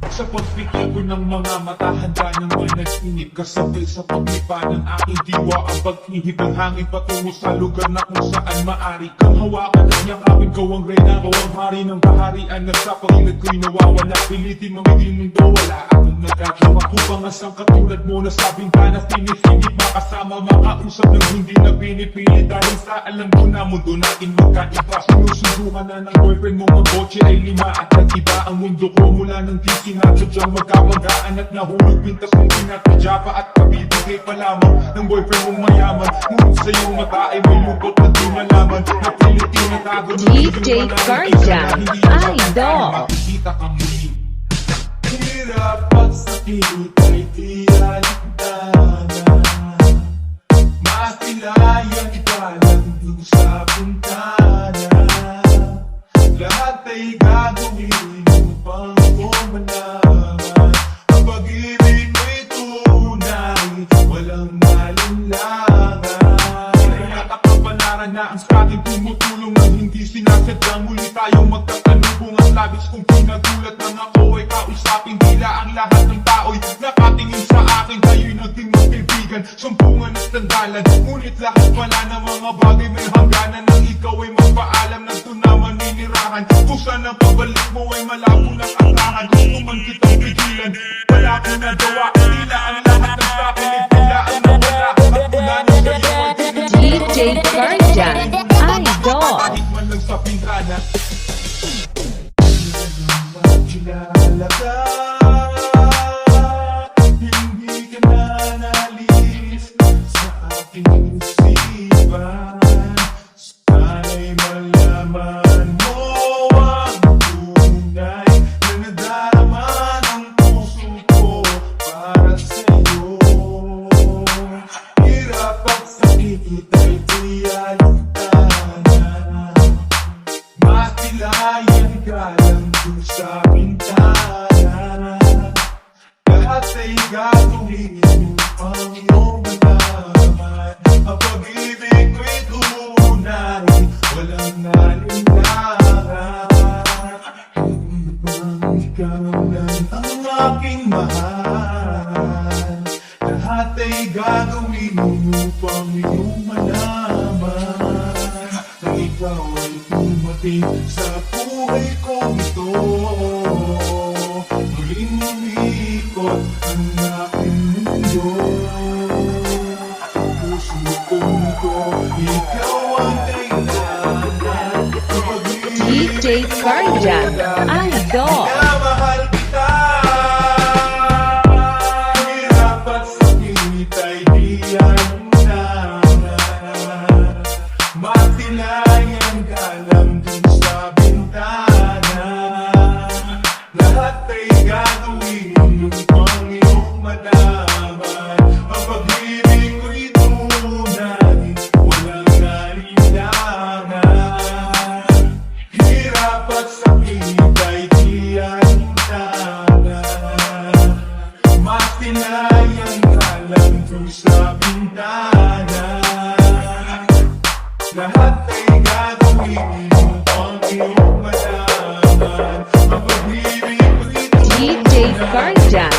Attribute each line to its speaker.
Speaker 1: Sa pagpikil ko ng mga mata, handa ng managinip. Kasabay sa paglipa ng aking diwa, ang paghihib ng hangin patungo sa lugar na kung saan maari kang hawakan at yakapin. Ko ang reyna, ko ang hari ng kaharian, na sa pangilad ko'y nawawala. Pilitin magiging mundo, wala akong nagagawa. Upang asang katulad mo na sa bintana, pinipinip makasama, makausap ng hindi na pinipili. Dahil sa alam ko na mundo natin magkaiba. Sinusubukan na ng boyfriend mo, ang kotse ay 5 at nag-iba ang mundo ko mula ng di sinasadyang magkamagaan at nahulog pintas mong pinatadya pa at kabibigay pa lamang ng boyfriend mong mayaman. Ngunit sa iyong mata ay may lupot na di malaman na pilitin na tago ng
Speaker 2: DJ Carjan, Idol.
Speaker 1: Makikita kang muli. Hirap at sakit ay di alikdanan, masilayan ka lang dun sa bintana. Lahat ay gagawin upang ko malaman ang pag-ibig mo'y tunay, walang nalinlangan. Nakakapanaran na ang ating tumutulong nang hindi sinasadyang muli tayong magkakanubong. Ang labis kong pinagulat nang ako ay kausapin. Tila ang lahat ng tao'y nakatingin sa akin. Kayo'y naging magkaibigan, sumpungan at sandalan. Ngunit lahat pala ng mga bagay may hangganan. Nang ikaw ay magpaalam ng tunaman ninirahan. Kung saan ang pabalik mo ay malabo ng asahan. Gusto man kitang pigilan, wala akong nagawa. Tila ang lahat ng sakin ay tila ang nawala. At mula nang sa'yo ay
Speaker 2: DJ Carjan, Idol.
Speaker 1: kahit man lang sa pintana. Magkilala ka, hindi ka na nalis sa aking isipan. Sana'y malaman mo ang tunay na nadarama ng puso ko para sa'yo. Hirap at sakit ay di alikdanan, masilayan ka lang dun sa bintana. Lahat ay gagawin upang iyong malaman ang pag-ibig ko'y tunay, walang nalinlangan. Ibang ikaw lang ang aking mahal. Lahat ay gagawin upang iyong malaman na ikaw ay dumating sa buhay kong ito. Muling umikot ang aking mundo. Ang puso kong ito, ikaw ang kailangan.
Speaker 2: DJ Carjan, Idol.
Speaker 1: Minamahal kita. Hirap at sakit ay di alinlangan, masilayan ka lang dun sa bintana. Lahat ay gagawin upang iyong malaman ang pag-ibig ko'y tunay, walang nalinlangan. Hirap at sakit ay di alinlangan, masilayan ka lang dun sa bintana. Lahat ay gagawin upang iyong malaman ang pag-ibig ko'y tunay,
Speaker 2: DJ Carjan,